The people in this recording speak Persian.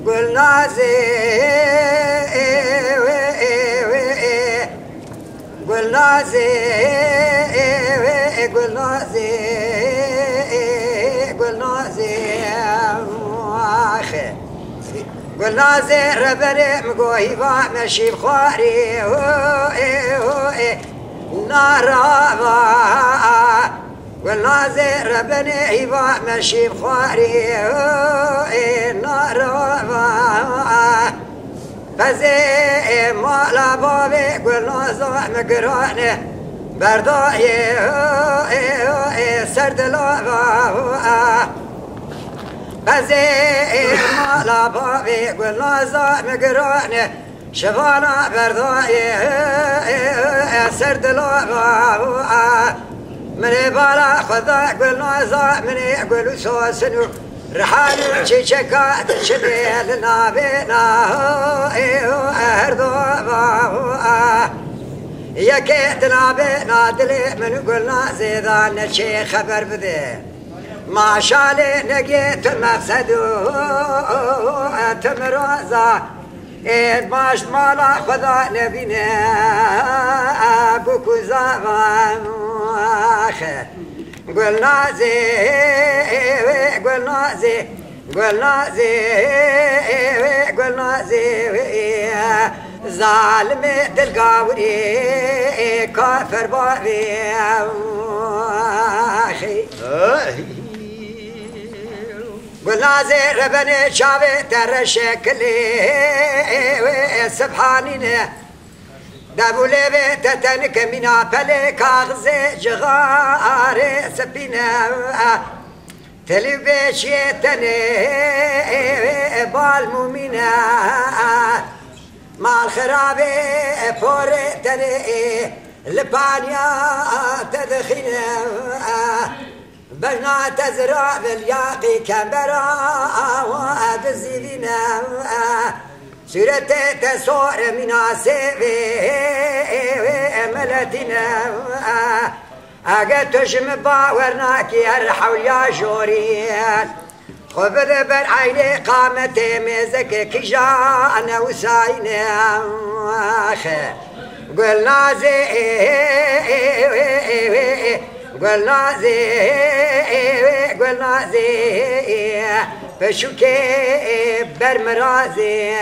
قلنا زي قلنا زي قلنا زي قلنا زي قلنا زي ربنا مقوي ماشي بخاري نارا قلنا زي ربنا يبا ماشي بخاري نارا فزي مالا بابي قلنا زي مقرانه برداي سرد لابا فزي مالا بابي قلنا زي مقرانه شفانا برداي سرد لابا مني بالا خذا قلنا زا مني قلو سوسنو رحالو شكات شبيل نابينا اهردو يا كيت نابينا دلي من قلنا زيدان شي خبر بذي ما شالي نقيت مفسدو تمرازا باش مالا خذا نبينا بوكو زمان قلنا زي قلنا زي قلنا زي قلنا زي ظالم دلقاوري كافر بابي قلنا زي ربنا شابي ترى شكلي سبحانينا دابولي بيتتنك منا بلي كاغزي جغاري سبينا تلي بيشيتني بالمومينا مع الخرابي بوريتني لبانيا تدخينا بجنا تزرع بالياقي كمبرا وادزيدنا سورة تسور مناسبة ملتنا أجت تشم باورناك يرحو يا جوريان خبر بالعين قامت مزك كجانا وساينا قلنا زي قلنا زي قلنا زي بشوكي برمرازي